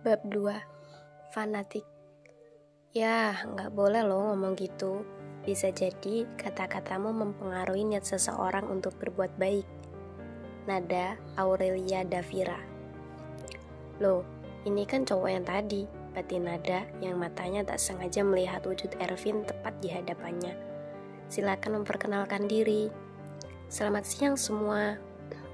Bab 2. Fanatik. Ya, nggak boleh loh ngomong gitu. Bisa jadi kata-katamu mempengaruhi niat seseorang untuk berbuat baik. Nada Aurelia Davira. Loh, ini kan cowok yang tadi, batin Nada yang matanya tak sengaja melihat wujud Ervin tepat di hadapannya. Silakan memperkenalkan diri. Selamat siang semua.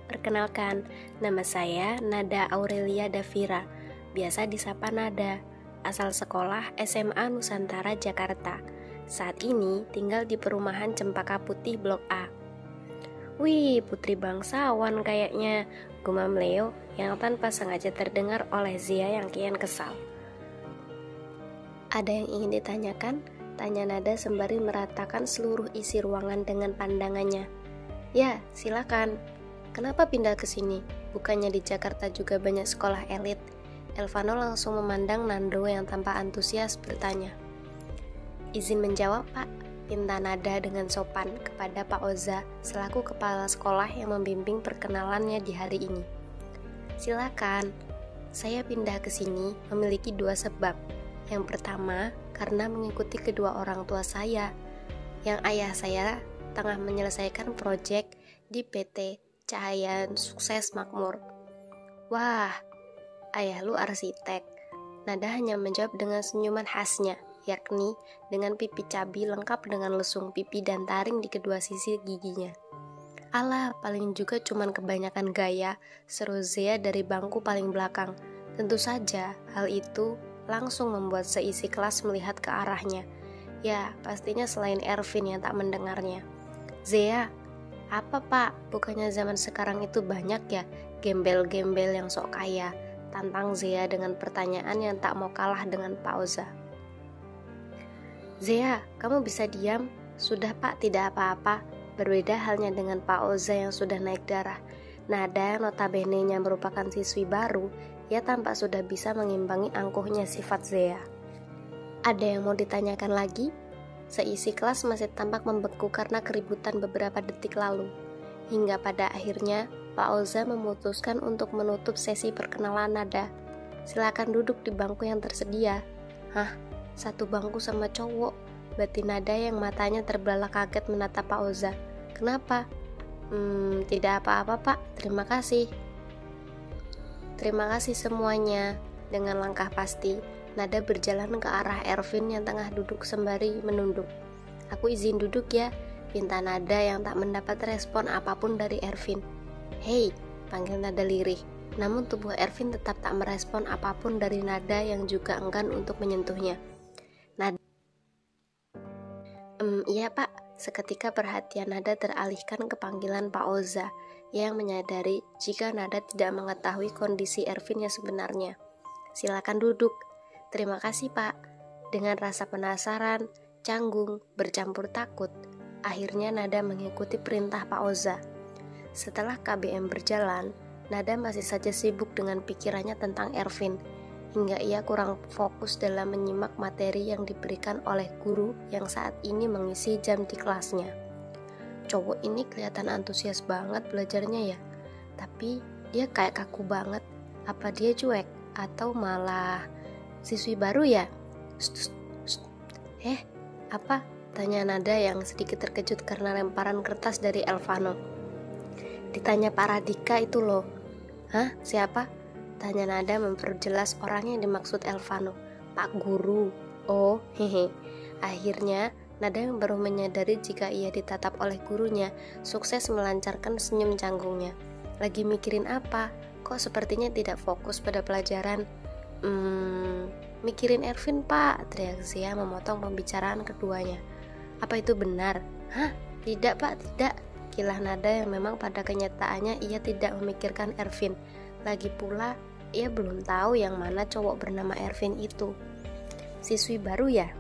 Perkenalkan, nama saya Nada Aurelia Davira. Biasa disapa Nada, asal sekolah SMA Nusantara Jakarta. Saat ini tinggal di perumahan Cempaka Putih Blok A. Wih, putri bangsawan kayaknya, gumam Leo yang tanpa sengaja terdengar oleh Zia yang kian kesal. Ada yang ingin ditanyakan? Tanya Nada sembari meratakan seluruh isi ruangan dengan pandangannya. Ya, silakan. Kenapa pindah ke sini? Bukannya di Jakarta juga banyak sekolah elit? Elvano langsung memandang Nando yang tanpa antusias bertanya. Izin menjawab, Pak, pinta Nada dengan sopan kepada Pak Oza selaku kepala sekolah yang membimbing perkenalannya di hari ini. Silakan. Saya pindah ke sini memiliki dua sebab. Yang pertama, karena mengikuti kedua orang tua saya. Yang ayah saya tengah menyelesaikan proyek di PT Cahaya Sukses Makmur. Wah, ayah lu arsitek. Nada hanya menjawab dengan senyuman khasnya, yakni dengan pipi cabi lengkap dengan lesung pipi dan taring di kedua sisi giginya. Alah, paling juga cuman kebanyakan gaya, seru Zia dari bangku paling belakang. Tentu saja, hal itu langsung membuat seisi kelas melihat ke arahnya. Ya, pastinya selain Ervin yang tak mendengarnya. Zia, apa Pak? Bukannya zaman sekarang itu banyak ya gembel-gembel yang sok kaya? Tantang Zia dengan pertanyaan yang tak mau kalah dengan Pak Oza. Zia, kamu bisa diam? Sudah Pak, tidak apa-apa. Berbeda halnya dengan Pak Oza yang sudah naik darah. Nada yang notabene-nya merupakan siswi baru, ia tampak sudah bisa mengimbangi angkuhnya sifat Zia. Ada yang mau ditanyakan lagi? Seisi kelas masih tampak membeku karena keributan beberapa detik lalu. Hingga pada akhirnya, Pak Oza memutuskan untuk menutup sesi perkenalan Nada. Silakan duduk di bangku yang tersedia. Hah? Satu bangku sama cowok? Batin Nada yang matanya terbelalak kaget menatap Pak Oza. Kenapa? Tidak apa-apa Pak, terima kasih. Terima kasih semuanya. Dengan langkah pasti, Nada berjalan ke arah Ervin yang tengah duduk sembari menunduk. Aku izin duduk ya, pinta Nada yang tak mendapat respon apapun dari Ervin. Hei, panggil Nada lirih. Namun tubuh Ervin tetap tak merespon apapun dari Nada yang juga enggan untuk menyentuhnya. Nada, iya Pak. Seketika perhatian Nada teralihkan ke panggilan Pak Oza yang menyadari jika Nada tidak mengetahui kondisi Ervin yang sebenarnya. Silakan duduk. Terima kasih Pak. Dengan rasa penasaran, canggung, bercampur takut, akhirnya Nada mengikuti perintah Pak Oza. Setelah KBM berjalan, Nada masih saja sibuk dengan pikirannya tentang Ervin, hingga ia kurang fokus dalam menyimak materi yang diberikan oleh guru yang saat ini mengisi jam di kelasnya. Cowok ini kelihatan antusias banget belajarnya ya, tapi dia kayak kaku banget. Apa dia cuek? Atau malah siswi baru ya? Apa? Tanya Nada yang sedikit terkejut karena lemparan kertas dari Elvano. Ditanya Pak Radika itu loh. Hah? Siapa? Tanya Nada memperjelas orang yang dimaksud Elvano. Pak Guru. Oh, hehe. Akhirnya, Nada yang baru menyadari jika ia ditatap oleh gurunya, sukses melancarkan senyum canggungnya. Lagi mikirin apa? Kok sepertinya tidak fokus pada pelajaran? Mikirin Ervin Pak, teriak Zia memotong pembicaraan keduanya. Apa itu benar? Hah? Tidak Pak, tidak. Kilah Nada yang memang pada kenyataannya ia tidak memikirkan Ervin. Lagi pula, ia belum tahu yang mana cowok bernama Ervin itu. Siswi baru ya?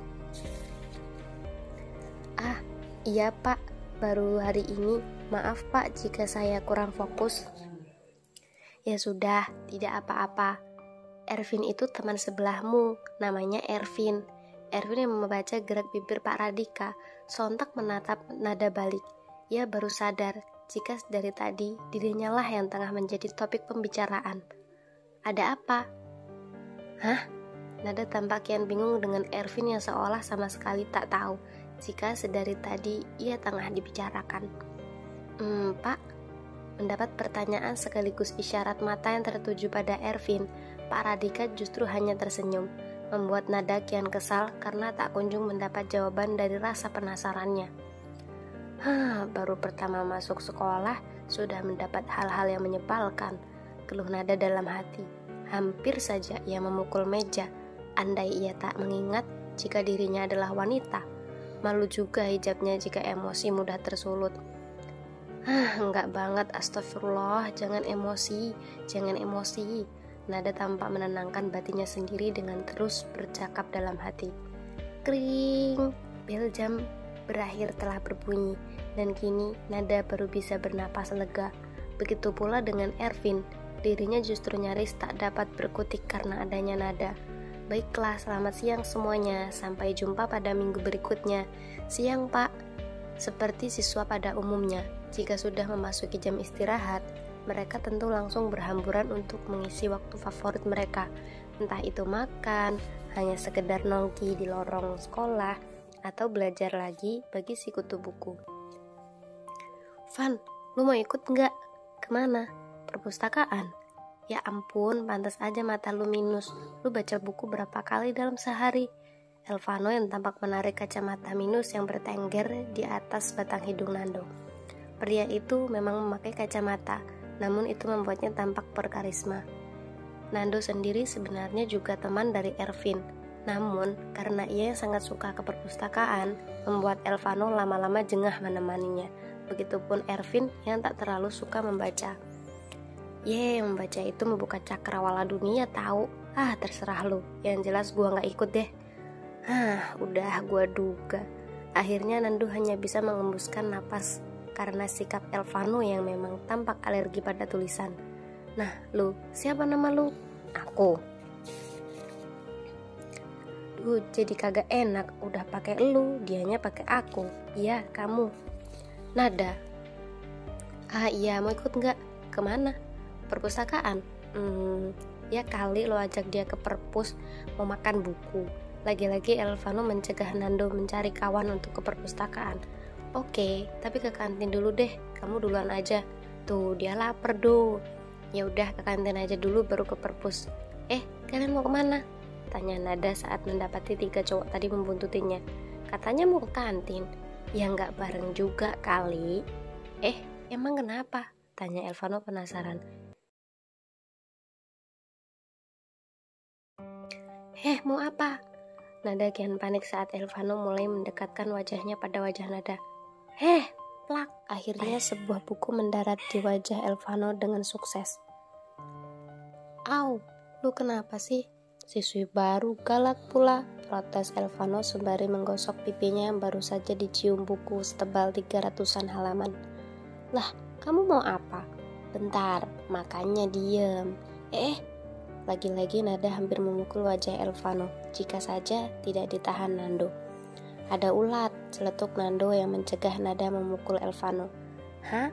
Ah, iya Pak, baru hari ini. Maaf Pak jika saya kurang fokus. Ya sudah, tidak apa-apa. Ervin itu teman sebelahmu, namanya Ervin. Ervin yang membaca gerak bibir Pak Radika, sontak menatap Nada balik. Ia baru sadar jika dari tadi dirinya lah yang tengah menjadi topik pembicaraan. Ada apa? Hah? Nada tampak kian bingung dengan Ervin yang seolah sama sekali tak tahu jika sedari tadi ia tengah dibicarakan. Pak, mendapat pertanyaan sekaligus isyarat mata yang tertuju pada Ervin, Pak Radika justru hanya tersenyum, membuat Nada kian kesal karena tak kunjung mendapat jawaban dari rasa penasarannya. Baru pertama masuk sekolah sudah mendapat hal-hal yang menyebalkan, keluh Nada dalam hati. Hampir saja ia memukul meja, andai ia tak mengingat jika dirinya adalah wanita. Malu juga hijabnya jika emosi mudah tersulut. Enggak banget, astagfirullah, jangan emosi. Nada tampak menenangkan batinnya sendiri dengan terus bercakap dalam hati. Kring, bel jam berakhir telah berbunyi, dan kini Nada baru bisa bernapas lega. Begitu pula dengan Ervin, dirinya justru nyaris tak dapat berkutik karena adanya Nada. Baiklah, selamat siang semuanya, sampai jumpa pada minggu berikutnya. Siang, Pak. Seperti siswa pada umumnya, jika sudah memasuki jam istirahat, mereka tentu langsung berhamburan untuk mengisi waktu favorit mereka, entah itu makan, hanya sekedar nongki di lorong sekolah, atau belajar lagi bagi si kutu buku. Van, lu mau ikut nggak? Kemana? Perpustakaan? Ya ampun, pantas aja mata lu minus. Lu baca buku berapa kali dalam sehari? Elvano yang tampak menarik kacamata minus yang bertengger di atas batang hidung Nando. Pria itu memang memakai kacamata, namun itu membuatnya tampak berkarisma. Nando sendiri sebenarnya juga teman dari Ervin, namun karena ia yang sangat suka ke perpustakaan, membuat Elvano lama-lama jengah menemaninya. Begitupun Ervin yang tak terlalu suka membaca. Membaca itu membuka cakrawala dunia tahu. Terserah lu, yang jelas gua nggak ikut deh. Udah gua duga. Akhirnya Nando hanya bisa mengembuskan napas karena sikap Elvano yang memang tampak alergi pada tulisan. Nah, lu, siapa nama lu? Aku. Jadi kagak enak, udah pakai lu, dianya pakai aku. Iya, kamu. Nada. Iya, mau ikut nggak? Kemana? Perpustakaan. Ya kali lo ajak dia ke perpus mau makan buku. Lagi-lagi Elvano mencegah Nando mencari kawan untuk ke perpustakaan. Oke, tapi ke kantin dulu deh, kamu duluan aja. Tuh, dia lapar do. Ya udah ke kantin aja dulu baru ke perpus. Kalian mau kemana? Tanya Nada saat mendapati 3 cowok tadi membuntutinya. Katanya mau ke kantin. Ya nggak bareng juga kali. Emang kenapa? Tanya Elvano penasaran. Mau apa? Nada kian panik saat Elvano mulai mendekatkan wajahnya pada wajah Nada. Plak! Akhirnya sebuah buku mendarat di wajah Elvano dengan sukses. Au, lu kenapa sih? Siswi baru galak pula, protes Elvano sembari menggosok pipinya yang baru saja dicium buku setebal 300-an halaman. Lah, kamu mau apa? Bentar, makanya diem. Lagi-lagi Nada hampir memukul wajah Elvano, jika saja tidak ditahan Nando. Ada ulat, celetuk Nando yang mencegah Nada memukul Elvano. Hah?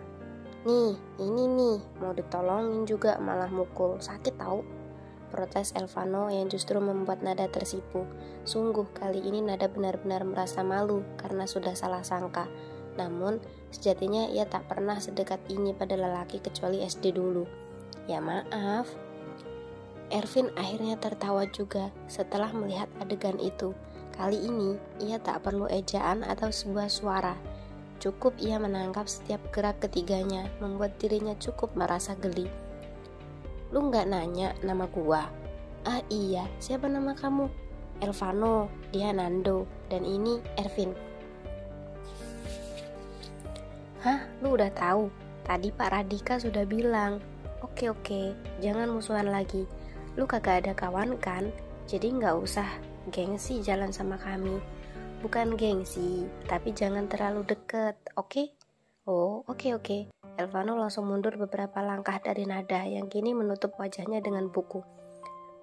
Nih, ini nih, mau ditolongin juga malah mukul, sakit tau? Protes Elvano yang justru membuat Nada tersipu. Sungguh kali ini Nada benar-benar merasa malu karena sudah salah sangka. Namun, sejatinya ia tak pernah sedekat ini pada lelaki kecuali SD dulu. Ya maaf. Ervin akhirnya tertawa juga setelah melihat adegan itu. Kali ini ia tak perlu ejaan atau sebuah suara. Cukup ia menangkap setiap gerak ketiganya, membuat dirinya cukup merasa geli. Lu nggak nanya nama gua? Iya, siapa nama kamu? Elvano, dia Nando, dan ini Ervin. Lu udah tahu? Tadi Pak Radika sudah bilang. Oke, jangan musuhan lagi. Lu kagak ada kawan kan? Jadi nggak usah gengsi jalan sama kami. Bukan gengsi, tapi jangan terlalu deket, oke? Oh, oke. Elvano langsung mundur beberapa langkah dari Nada yang kini menutup wajahnya dengan buku.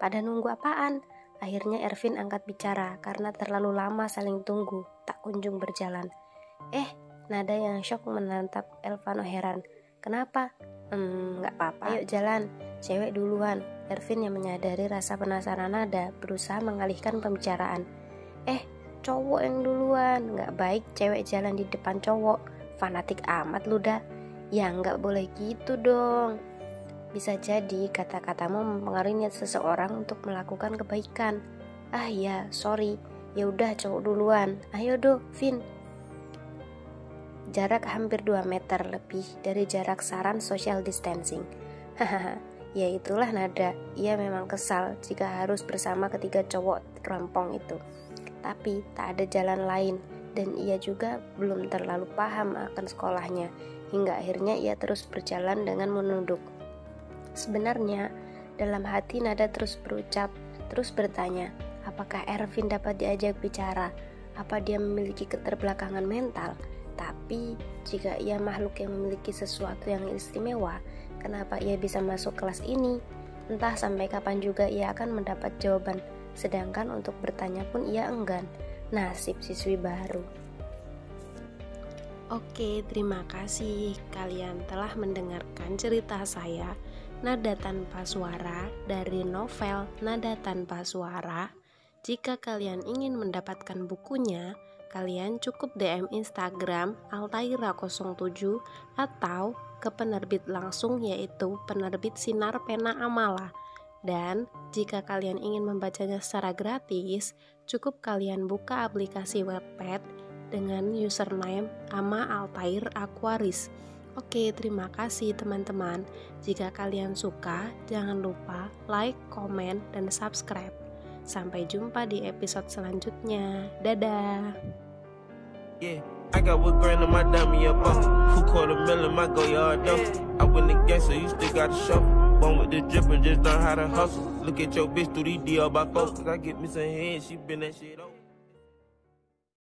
Pada nunggu apaan? Akhirnya Ervin angkat bicara karena terlalu lama saling tunggu, tak kunjung berjalan. Nada yang syok menatap Elvano heran. Kenapa? Nggak apa-apa. Ayo jalan, cewek duluan. Ervin yang menyadari rasa penasaran Nada berusaha mengalihkan pembicaraan. Cowok yang duluan, nggak baik cewek jalan di depan cowok. Fanatik amat lu dah. Ya nggak boleh gitu dong. Bisa jadi kata-katamu mempengaruhi niat seseorang untuk melakukan kebaikan. Ya, sorry. Ya udah cowok duluan. Ayo do, Vin. Jarak hampir 2 meter lebih dari jarak saran social distancing. Hahaha. Ya itulah Nada. Ia memang kesal jika harus bersama ketiga cowok rempong itu. Tapi tak ada jalan lain, dan ia juga belum terlalu paham akan sekolahnya, hingga akhirnya ia terus berjalan dengan menunduk. Sebenarnya, dalam hati Nada terus berucap, terus bertanya, apakah Ervin dapat diajak bicara? Apa dia memiliki keterbelakangan mental? Tapi, jika ia makhluk yang memiliki sesuatu yang istimewa, kenapa ia bisa masuk kelas ini? Entah sampai kapan juga ia akan mendapat jawaban, sedangkan untuk bertanya pun ia enggan. Nasib siswi baru. Oke, terima kasih kalian telah mendengarkan cerita saya, Nada Tanpa Suara, dari novel Nada Tanpa Suara. Jika kalian ingin mendapatkan bukunya, kalian cukup DM Instagram Altaira07 atau ke penerbit langsung, yaitu penerbit Sinar Pena Amala. Dan jika kalian ingin membacanya secara gratis, cukup kalian buka aplikasi Wattpad dengan username Ama Altair Aquaris. Oke, terima kasih teman-teman. Jika kalian suka, jangan lupa like, komen, dan subscribe. Sampai jumpa di episode selanjutnya. Dadah. Yeah, I got what grand in my diamond up. Who $250,000 my go yard though. I win the game, so you still gotta show. One with the drip and just learn how to hustle. Look at your bitch through these DL by folks. Cause I get me some head, she been that shit over.